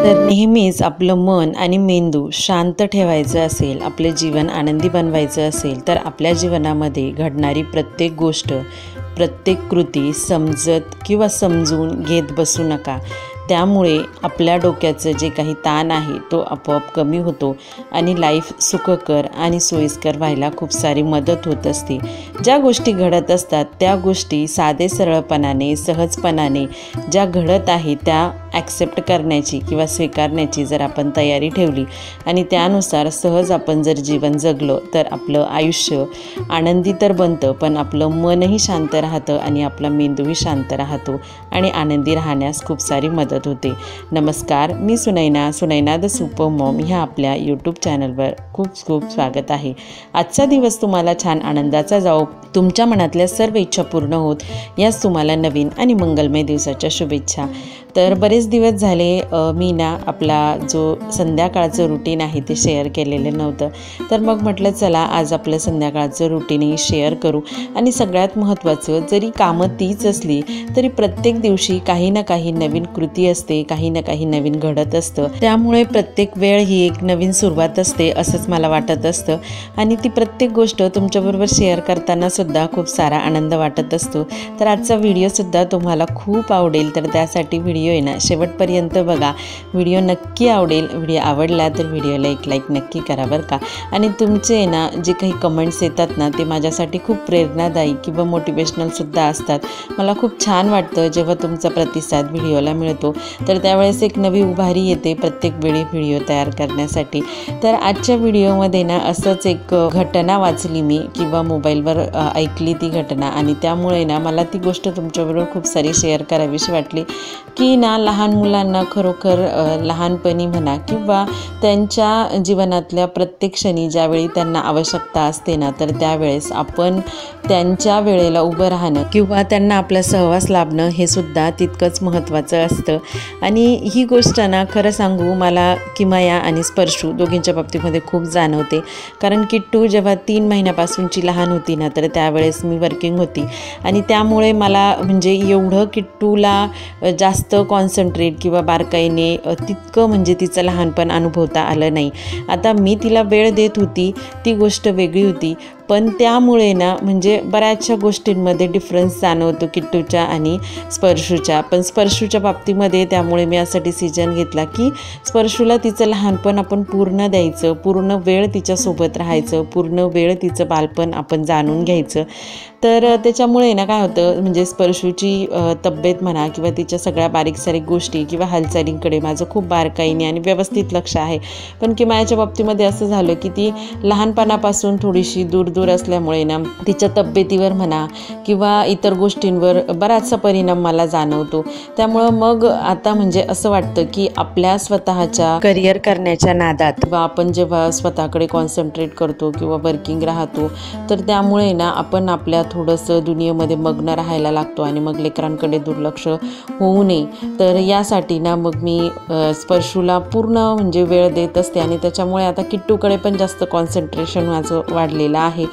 तर नेहमीच आपलं मन आणि मेंदू शांत ठेवायचं असेल, आपले जीवन आनंदी बनवायचं असेल, तर आपल्या जीवनामध्ये घडणारी प्रत्येक गोष्ट, प्रत्येक कृती समजत किंवा समजून घेत बसू नका. त्यामुळे आपल्या डोक्याचं जे काही ताण आहे तो आपोआप कमी होतो आणि लाईफ सुखकर आणि सोयीस्कर व्हायला खूप सारी मदत होत असते. ज्या गोष्टी घडत असतात त्या गोष्टी साधे सरळपणाने, सहजपणाने ज्या घडत आहे त्या ॲक्सेप्ट करण्याची किंवा स्वीकारण्याची जर आपण तयारी ठेवली आणि त्यानुसार सहज आपण जर जीवन जगलो तर आपलं आयुष्य आनंदी तर बनतं, पण आपलं मनही शांत राहतं आणि आपला मेंदूही शांत राहतो आणि आनंदी राहण्यास खूप सारी मदत होते. नमस्कार, मी सुनैना द सुपर मॉम ह्या आपल्या यूट्यूब चॅनलवर खूप खूप स्वागत आहे. आजचा दिवस तुम्हाला छान आनंदाचा जाओ, तुमच्या मनातल्या सर्व इच्छा पूर्ण होत याच तुम्हाला नवीन आणि मंगलमय दिवसाच्या शुभेच्छा. तर बरेच दिवस झाले मी आपला जो संध्याकाळचं रुटीन आहे ते शेअर केलेलं नव्हतं. तर मग म्हटलं चला आज आपलं संध्याकाळचं रुटीनही शेअर करू. आणि सगळ्यात महत्त्वाचं, जरी कामं तीच असली तरी प्रत्येक दिवशी काही ना काही नवीन कृती असते, काही ना काही नवीन घडत असतं. त्यामुळे प्रत्येक वेळ ही एक नवीन सुरुवात असते असंच मला वाटत असतं आणि ती प्रत्येक गोष्ट तुमच्याबरोबर शेअर करताना सुद्धा खूप सारा आनंद वाटत असतो. तर आजचा व्हिडिओसुद्धा तुम्हाला खूप आवडेल, तर त्यासाठी व्हिडिओ आहे ना शेवटपर्यंत बघा. व्हिडिओ नक्की आवडेल. व्हिडिओ आवडला तर व्हिडिओला एक लाईक नक्की करा बरं का. आणि तुमचे ना जे काही कमेंट्स येतात ना ते माझ्यासाठी खूप प्रेरणादायी किंवा मोटिवेशनलसुद्धा असतात. मला खूप छान वाटतं जेव्हा तुमचा प्रतिसाद व्हिडिओला मिळतो, तर त्यावेळेस एक नवी उभारी येते प्रत्येक वेळी व्हिडिओ तयार करण्यासाठी. तर आजच्या व्हिडिओमध्ये ना असंच एक घटना वाचली मी किंवा मोबाईलवर ऐकली ती घटना आणि त्यामुळे ना मला ती गोष्ट तुमच्याबरोबर खूप सारी शेअर करावीशी वाटली की लहान मुलांना खरोखर लहानपणी म्हणा किंवा त्यांच्या जीवनातल्या प्रत्येक क्षणी ज्यावेळी त्यांना आवश्यकता असते ना, तर त्यावेळेस आपण त्यांच्या वेळेला उभं राहणं किंवा त्यांना आपला सहवास लाभणं हे सुद्धा तितकंच महत्त्वाचं असतं. आणि ही गोष्ट ना खरं सांगू मला किमया आणि स्पर्शू दोघींच्या बाबतीमध्ये खूप जाणवते. कारण किट्टू जेव्हा 3 महिन्यापासूनची लहान होती ना, तर त्यावेळेस मी वर्किंग होती आणि त्यामुळे मला म्हणजे एवढं किट्टूला जास्त कॉन्सन्ट्रेट किंवा बारकाईने तितकं म्हणजे तिचं लहानपण अनुभवता आलं नाही. आता मी तिला वेळ देत होती ती गोष्ट वेगळी होती, पण त्यामुळे ना म्हणजे बऱ्याचशा गोष्टींमध्ये डिफरन्स जाणवतो किट्टूच्या आणि स्पर्शूच्या. पण स्पर्शूच्या बाबतीमध्ये त्यामुळे मी असा डिसिजन घेतला की स्पर्शूला तिचं लहानपण आपण पूर्ण द्यायचं, पूर्ण वेळ तिच्यासोबत राहायचं, पूर्ण वेळ तिचं बालपण आपण जाणून घ्यायचं. तर त्याच्यामुळे ना काय होतं म्हणजे स्पर्शूची तब्येत म्हणा किंवा तिच्या सगळ्या बारीक सारीक गोष्टी किंवा हालचालींकडे माझं खूप बारकाईने आणि व्यवस्थित लक्ष आहे. पण किमयाच्या बाबतीमध्ये असं झालं की ती लहानपणापासून थोडीशी दूर असल्यामुळे ना तिच्या तब्येतीवर म्हणा किंवा इतर गोष्टींवर बराचसा परिणाम मला जाणवतो. त्यामुळं मग आता म्हणजे असं वाटतं की आपल्या स्वतःच्या करिअर करण्याच्या नादात किंवा आपण जेव्हा स्वतःकडे कॉन्सन्ट्रेट करतो किंवा वर्किंग राहतो, तर त्यामुळे ना आपण आपल्या थोडंसं दुनियेमध्ये मग्न राहायला लागतो आणि मग लेकरांकडे दुर्लक्ष होऊ नये. तर यासाठी ना मग मी स्पर्शूला पूर्ण म्हणजे वेळ देत असते आणि त्याच्यामुळे आता किट्टूकडे पण जास्त कॉन्सन्ट्रेशन माझं वाढलेलं आहे.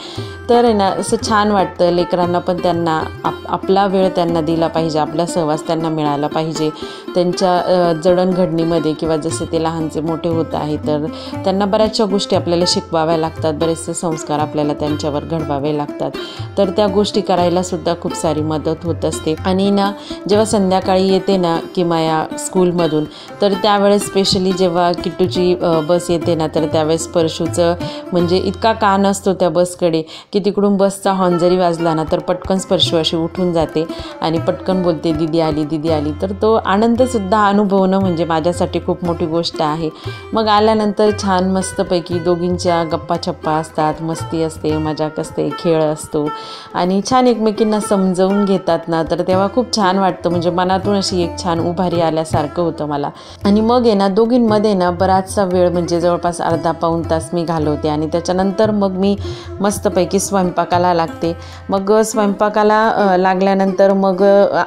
तर आहे ना असं छान वाटतं. लेकरांना पण त्यांना आपला वेळ त्यांना दिला पाहिजे, आपला सहवास त्यांना मिळाला पाहिजे. त्यांच्या जडणघडणीमध्ये किंवा जसे ते लहानचे मोठे होत आहे तर त्यांना बऱ्याचशा गोष्टी आपल्याला शिकवाव्या लागतात, बरेचसे संस्कार आपल्याला त्यांच्यावर घडवावे लागतात. तर त्या गोष्टी करायला सुद्धा खूप सारी मदत होत असते. आणि ना जेव्हा संध्याकाळी येते ना किमया स्कूलमधून, तर त्यावेळेस स्पेशली जेव्हा किट्टूची बस येते ना, तर त्यावेळेस स्पर्शूचं म्हणजे इतका कान असतो त्या बसकडे की तिकडून बसचा हॉर्न जरी वाजला ना तर पटकन स्पर्शू अशी उठून जाते आणि पटकन बोलते दीदी आली दीदी आली. तर तो आनंदसुद्धा अनुभवणं म्हणजे माझ्यासाठी खूप मोठी गोष्ट आहे. मग आल्यानंतर छान मस्तपैकी दोघींच्या गप्पा छप्पा असतात, मस्ती असते, मजाक असते, खेळ असतो आणि छान एकमेकींना समजवून घेतात ना, तर तेव्हा खूप छान वाटतं. म्हणजे मनातून अशी एक छान उभारी आल्यासारखं होतं मला. आणि मग आहे ना दोघींमध्ये ना बराचसा वेळ म्हणजे जवळपास अर्धा पाऊण तास मी घालवते आणि त्याच्यानंतर मग मी मस्तपैकी स्वयंपाकाला लागते. मग स्वयंपाकाला लागल्यानंतर मग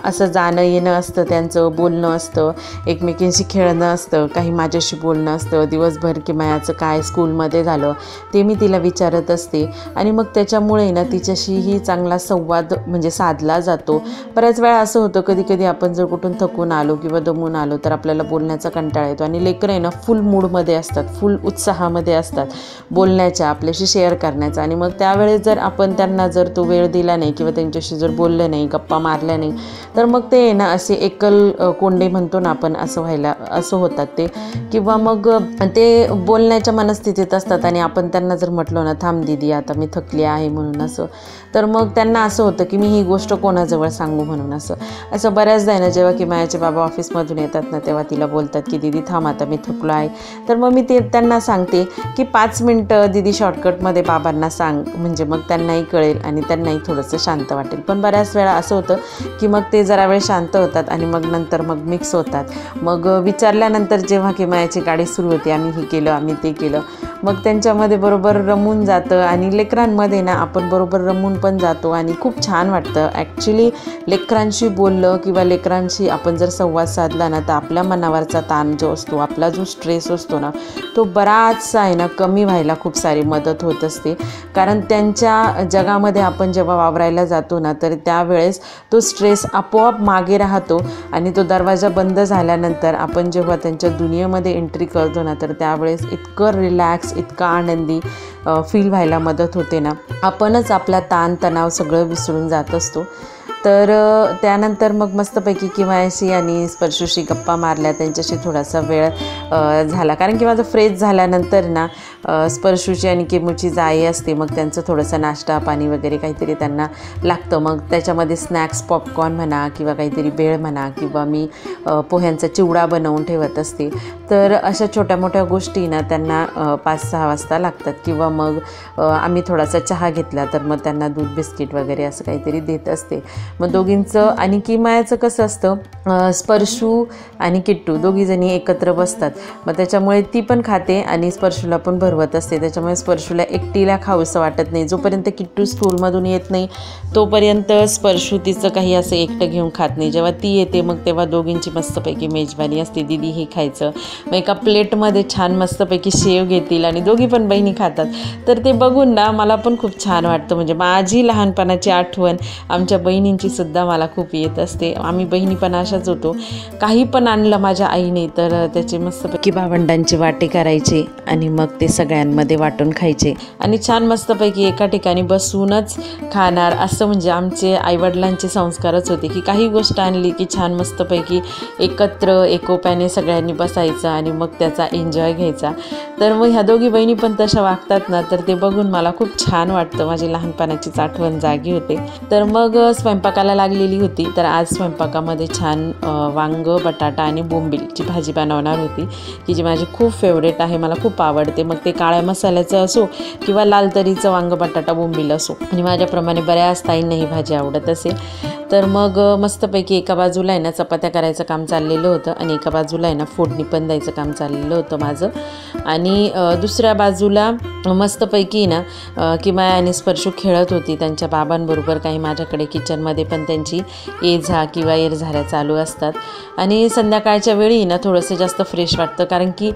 असं जाणं येणं असतं, त्यांचं बोलणं असतं, एकमेकींशी खेळणं असतं, काही माझ्याशी बोलणं असतं, दिवसभर किमयाचं काय स्कूलमध्ये झालं ते मी तिला विचारत असते. आणि मग त्याच्यामुळे ना तिच्याशीही चांगला संवाद म्हणजे साधला जातो. बऱ्याच वेळा असं होतं कधी कधी आपण जर कुठून थकून आलो किंवा दमून आलो तर आपल्याला बोलण्याचा कंटाळा येतो आणि लेकरं आहे ना फुल मूडमध्ये असतात, फुल उत्साहामध्ये असतात बोलण्याच्या, आपल्याशी शेअर करण्याचा. आणि मग त्यावेळेस जर आपण त्यांना जर तो वेळ दिला नाही किंवा त्यांच्याशी जर बोललं नाही, गप्पा मारल्या नाही तर मग ते आहे ना असे एकल कोंडे म्हणतो ना आपण, असं होतात ते. किंवा मग ते बोलण्याच्या मनस्थितीत असतात आणि आपण त्यांना जर म्हटलं ना थांब दीदी आता मी थकली आहे म्हणून असं, तर मग त्यांना असं होतं की मी ही गोष्ट कोणाजवळ सांगू म्हणून. असं बऱ्याचदा आहे ना जेव्हा की माझ्या बाबा ऑफिसमधून येतात ना तेव्हा तिला बोलतात की दीदी थांब आता मी थकलो आहे. तर मग मी त्यांना सांगते की 5 मिनटं दीदी शॉर्टकटमध्ये बाबांना सांग, म्हणजे मग त्यांनाही कळेल आणि त्यांनाही थोडंसं शांत वाटेल. पण बऱ्याच वेळा असं होतं की मग ते जरा वेळ शांत होतात आणि मग नंतर मग मिक्स होतात. मग विचारल्यानंतर जेव्हा की मायाची गाडी सुरू होते, आम्ही हे केलं आम्ही ते केलं, मग त्यांच्यामध्ये बरोबर रमून जातं आणि लेकरांमध्ये ना आपण बरोबर रमून पण जातो आणि खूप छान वाटतं. ॲक्च्युली लेकरांशी बोललं किंवा लेकरांशी आपण जर संवाद साधला ना तर आपल्या मनावरचा ताण जो असतो, आपला जो स्ट्रेस असतो ना तो बराचसा आहे ना कमी व्हायला खूप सारी मदत होत असते. कारण त्यांच्या जगामध्ये आपण जेव्हा वावरायला जातो ना तर त्यावेळेस तो स्ट्रेस आपोआप मागे राहतो आणि तो दरवाजा बंद झाल्यानंतर आपण जेव्हा त्यांच्या दुनियेमध्ये एंट्री करतो ना तर त्यावेळेस इतकं रिलॅक्स, इतका आनंदी फील व्हायला मदत होते ना, आपणच आपला ताण तणाव सगळं विसरून जात असतो. तर त्यानंतर मग मस्तपैकी किमयाशी आणि स्पर्शूशी गप्पा मारल्या, त्यांच्याशी थोडासा वेळ झाला. कारण की माझं फ्रेश झाल्यानंतर ना स्पर्शूची आणि किमूची जाई असते, मग त्यांचं थोडंसं नाश्ता पाणी वगैरे काहीतरी त्यांना लागतं. मग त्याच्यामध्ये स्नॅक्स, पॉपकॉर्न म्हणा किंवा काहीतरी भेळ म्हणा किंवा मी पोह्यांचा चिवडा बनवून ठेवत असते. तर अशा छोट्या मोठ्या गोष्टी ना त्यांना 5-6 वाजता लागतात. किंवा मग आम्ही थोडासा चहा घेतला तर मग त्यांना दूध बिस्किट वगैरे असं काहीतरी देत असते. मग दोघींचं आणि किमयाचं कसं असतं, स्पर्शू आणि किट्टू दोघीजणी एकत्र बसतात, मग त्याच्यामुळे ती पण खाते आणि स्पर्शूला पण भरवत असते. त्याच्यामुळे स्पर्शूला एकटीला खाऊसं वाटत नाही. जोपर्यंत किट्टू स्कूलमधून येत नाही तोपर्यंत स्पर्शू तिचं काही असं एकटं घेऊन खात नाही. जेव्हा ती येते मग तेव्हा दोघींची मस्तपैकी मेजबानी असते, दीदी हे खायचं. मग एका प्लेटमध्ये छान मस्तपैकी शेव घेतील आणि दोघी पण बहिणी खातात. तर ते बघून ना मला पण खूप छान वाटतं. म्हणजे माझी लहानपणाची आठवण आमच्या बहिणींची सुद्धा मला खूप येत असते. आम्ही बहिणी पण अशाच होतो, काही पण आणलं माझ्या आईने तर त्याचे मस्तपैकी भावंडांचे वाटे करायचे आणि मग ते सगळ्यांमध्ये वाटून खायचे आणि छान मस्तपैकी एका ठिकाणी बसूनच खाणार. असं म्हणजे आमचे आईवडिलांचे संस्कारच होते की काही गोष्ट आणली की छान मस्तपैकी एकत्र एकोप्याने सगळ्यांनी बसायचं आणि मग त्याचा एन्जॉय घ्यायचा. तर मग ह्या दोघी बहिणी पण तशा वागतात ना तर ते बघून मला खूप छान वाटतं, माझी लहानपणाचीच आठवण जागी होते. तर मग स्वयंपाकाला लागलेली होती. तर आज स्वयंपाकामध्ये छान वांग, बटाटा आणि बोंबीलची भाजी बनवणार होती की जी माझी खूप फेवरेट आहे, मला खूप आवडते. मग ते काळ्या मसाल्याचं असो किंवा लाल तरीचं वांग, बटाटा, बोंबील असो, आणि माझ्याप्रमाणे बऱ्याच ताईंना ही भाजी आवडत असेल. तर मग मस्तपैकी एका बाजूला आहे ना चपात्या करायचं काम चाललेलं होतं आणि एका बाजूला आहे ना फोडणी पण द्यायचं काम चाललेलं होतं माझं. आणि दुसऱ्या बाजूला मस्तपैकी ना किमया आणि स्पर्शू खेळत होती त्यांच्या बाबांबरोबर. काही माझ्याकडे किचनमध्ये पण त्यांची ये जा किंवा येरझाऱ्या चालू असतात. आणि संध्याकाळच्या वेळी ना थोडंसं जास्त फ्रेश वाटतं कारण की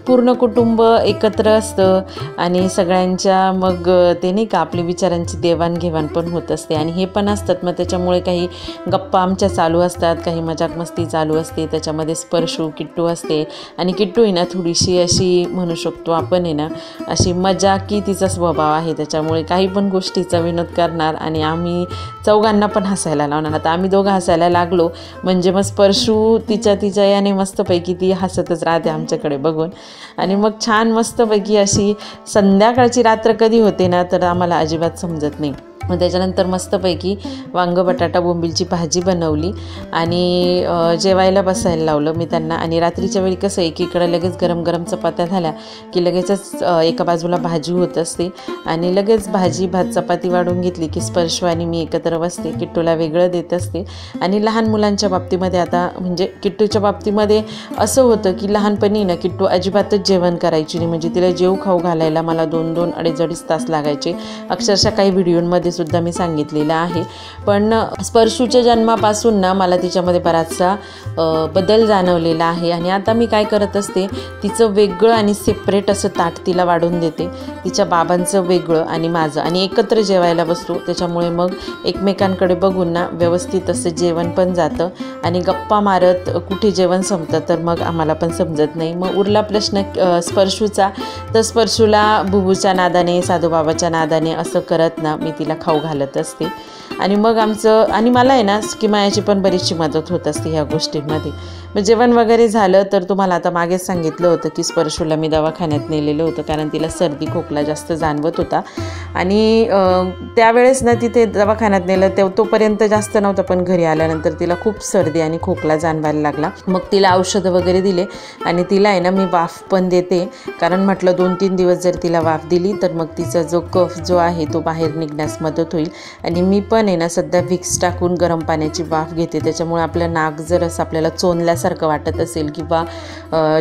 पूर्ण कुटुंब एकत्र असतं आणि सगळ्यांच्या मग ते नाही का आपली विचारांची देवाणघेवाण पण होत असते आणि हे पण असतात. मग त्याच्यामुळे काही गप्पा आमच्या चालू असतात, काही मजाक मस्ती चालू असते. त्याच्यामध्ये स्पर्शू, किट्टू असते आणि किट्टू आहे ना थोडीशी अशी म्हणू शकतो आपण आहे ना अशी मजाकी तिचा स्वभाव आहे. त्याच्यामुळे काही पण गोष्टीचा विनोद करणार आणि आम्ही चौघांना पण हसायला लावणार. आता आम्ही दोघं हसायला लागलो म्हणजे मग स्पर्शू तिच्या याने मस्तपैकी ती हसतच राहते आमच्याकडे बघून. आणि मग छान मस्तपैकी अशी संध्याकाळची रात्र कधी होते ना तर आम्हाला अजिबात समजत नाही. मग त्याच्यानंतर मस्तपैकी वांग बटाटा बोंबीलची भाजी बनवली आणि जेवायला बसायला लावलं मी त्यांना. आणि रात्रीच्या वेळी कसं एकीकडे लगेच गरम गरम चपात्या झाल्या की लगेचच एका बाजूला भाजी होत असते आणि लगेच भाजी भात चपाती वाढून घेतली की स्पर्श आणि मी एकत्र बसते, किट्टूला वेगळं देत असते. आणि लहान मुलांच्या बाबतीमध्ये आता म्हणजे किट्टूच्या बाबतीमध्ये असं होतं की लहानपणी ना किट्टू अजिबातच जेवण करायची नाही, म्हणजे तिला जेव खाऊ घालायला मला 2-2 अडीच तास लागायचे. अक्षरशः काही व्हिडिओमध्ये सुद्धा मी सांगितलेलं आहे. पण स्पर्शूच्या जन्मापासून ना मला तिच्यामध्ये बराचसा बदल जाणवलेला आहे. आणि आता मी काय करत असते, तिचं वेगळं आणि सेपरेट असं ताट तिला वाढून देते, तिच्या बाबांचं वेगळं आणि माझं, आणि एकत्र जेवायला बसतो. त्याच्यामुळे मग एकमेकांकडे बघून ना व्यवस्थित असं जेवण पण जातं आणि गप्पा मारत कुठे जेवण संपतं तर मग आम्हाला पण समजत नाही. मग उरला प्रश्न स्पर्शूचा, तर स्पर्शूला बुबूच्या नादाने साधूबाबाच्या नादाने असं करत ना मी तिला खाऊ घालत असते. आणि मग आमचं आणि मला आहे ना किमयाची पण बरीचशी मदत होत असते ह्या गोष्टींमध्ये. मग जेवण वगैरे झालं तर तुम्हाला आता मागेच सांगितलं होतं की स्पर्शूला मी दवाखान्यात नेलेलं होतं कारण तिला सर्दी खोकला जास्त जाणवत होता. आणि त्यावेळेस ना तिथे दवाखान्यात नेलं तोपर्यंत जास्त नव्हतं, पण घरी आल्यानंतर तिला खूप सर्दी आणि खोकला जाणवायला लागला. मग तिला औषधं वगैरे दिले आणि तिला आहे ना मी वाफ पण देते, कारण म्हटलं 2-3 दिवस जर तिला वाफ दिली तर मग तिचा जो कफ जो आहे तो बाहेर निघण्यास मदत होईल. आणि मी पण आहे ना सध्या विक्स टाकून गरम पाण्याची वाफ घेते, त्याच्यामुळे आपलं नाक जर असं आपल्याला चोंदल्यासारखं वाटत असेल किंवा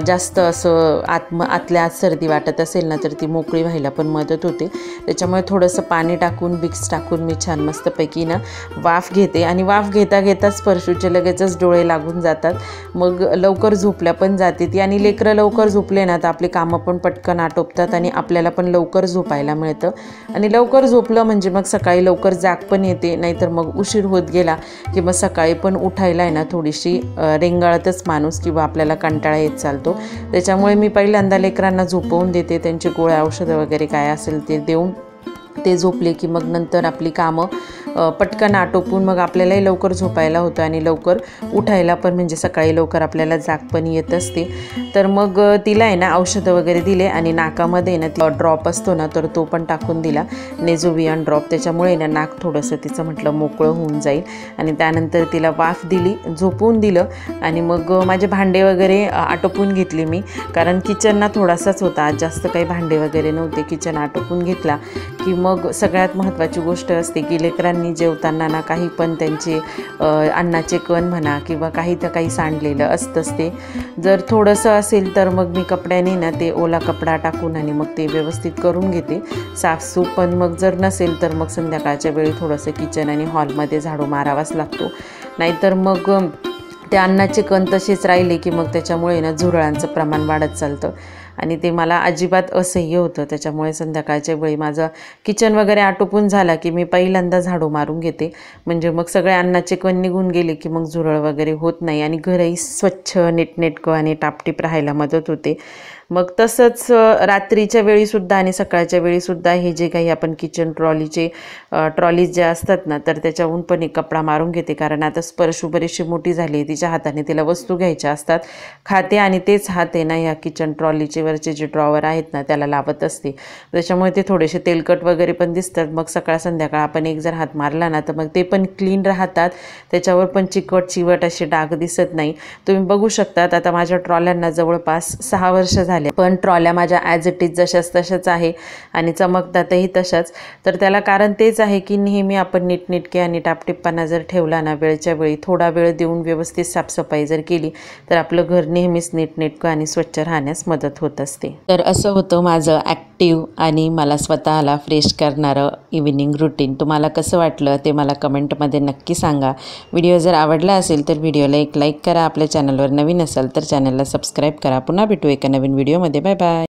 जास्त असं आतल्या आत सर्दी वाटत असेल ना तर ती मोकळी व्हायला पण मदत होते. त्याच्यामुळे थोडंसं पाणी टाकून विक्स टाकून मी छान मस्तपैकी ना वाफ घेते. आणि वाफ घेता घेताच स्पर्शूचे लगेचच डोळे लागून जातात, मग लवकर झोपल्या पण जाते ती. आणि लेकरं लवकर झोपले ना तर आपली कामं पण पटकन आटोपतात आणि आपल्याला पण लवकर झोपायला मिळतं. आणि लवकर झोपलं म्हणजे मग सकाळी लवकर जाग पण येते, नाहीतर मग उशीर होत गेला की मग सकाळी पण उठायला आहे ना थोडीशी रेंगाळतच माणूस किंवा आपल्याला कंटाळा येत चालतो. त्याच्यामुळे मी पहिल्यांदा लेकरांना झोपवून देते, त्यांची गोळ्या औषधं वगैरे काय असेल ते देऊन ते झोपले की मग नंतर आपली कामं पटकन आटोपून मग आपल्यालाही लवकर झोपायला होतं आणि लवकर उठायला पण, म्हणजे सकाळी लवकर आपल्याला जाग पण येत असते. तर मग तिला आहे ना औषधं वगैरे दिले आणि नाकामध्ये ना ती ड्रॉप असतो ना तर तो पण टाकून दिला, नेझोवियन ड्रॉप. त्याच्यामुळे ना नाक थोडंसं तिचं म्हटलं मोकळं होऊन जाईल. आणि त्यानंतर तिला वाफ दिली, झोपवून दिलं आणि मग माझे भांडे वगैरे आटोपून घेतली मी, कारण किचन ना थोडासाच होता, आज जास्त काही भांडे वगैरे नव्हते. किचन आटोपून घेतला की मग सगळ्यात महत्त्वाची गोष्ट असते की लेकरांनी जेवताना ना काही पण त्यांचे अन्नाचे कण म्हणा किंवा काही सांडलेलं असतंच, ते जर थोडंसं असेल तर मग मी कपड्याने ना ते ओला कपडा टाकून आणि मग ते व्यवस्थित करून घेते साफसूफ. पण मग जर नसेल तर मग संध्याकाळच्या वेळी थोडंसं किचन आणि हॉलमध्ये झाडू मारावाच लागतो, नाहीतर मग ते अन्नाचे कण तसेच राहिले की मग त्याच्यामुळे ना झुरळांचं प्रमाण वाढत चालतं आणि ते मला अजिबात असह्य होतं. त्याच्यामुळे संध्याकाळच्या वेळी माझं किचन वगैरे आटोपून झाला की मी पहिल्यांदा झाडू मारून घेते, म्हणजे मग सगळे अन्नाचे कण निघून गेले की मग झुरळ वगैरे होत नाही आणि घरही स्वच्छ नीटनेटकं आणि टापटीप राहायला मदत होते. मग तसंच रात्रीच्या वेळीसुद्धा आणि सकाळच्या वेळीसुद्धा हे जे काही आपण किचन ट्रॉलीज जे असतात ना तर त्याच्याहून पण एक कपडा मारून घेते, कारण आता स्पर्शू बरीचशी मोठी झाली, तिच्या हाताने तिला वस्तू घ्यायच्या असतात, खाते आणि तेच हात आहे ना ह्या किचन ट्रॉलीचे वरचे जे ड्रॉवर आहेत ना त्याला लावत असते. त्याच्यामुळे ते थोडेसे तेलकट वगैरे पण दिसतात. मग सकाळ संध्याकाळ आपण एक जर हात मारला ना तर मग ते पण क्लीन राहतात, त्याच्यावर पण चिवट असे डाग दिसत नाही. तुम्ही बघू शकतात आता माझ्या ट्रॉल्यांना जवळपास 6 वर्ष झाली, पण ट्रॉल्या माझ्या ॲज इट इज जशाच तशाच आहे आणि चमकतातही तशाच. तर त्याला कारण तेच आहे की नेहमी आपण नीटनेटके आणि टापटिप्पांना जर ठेवला ना वेळच्या वेळी थोडा वेळ देऊन व्यवस्थित साफसफाई जर केली तर आपलं घर नेहमीच नीटनेटकं आणि स्वच्छ राहण्यास मदत होत असते. तर असं होतं माझं ॲक्टिव्ह आणि मला स्वतःला फ्रेश करणारं इव्हिनिंग रुटीन. तुम्हाला कसं वाटलं ते मला कमेंटमध्ये नक्की सांगा. व्हिडिओ जर आवडला असेल तर व्हिडिओला एक लाईक करा, आपल्या चॅनलवर नवीन असाल तर चॅनलला सबस्क्राईब करा. पुन्हा भेटू एका नवीन व्हिडिओमध्ये. Bye bye.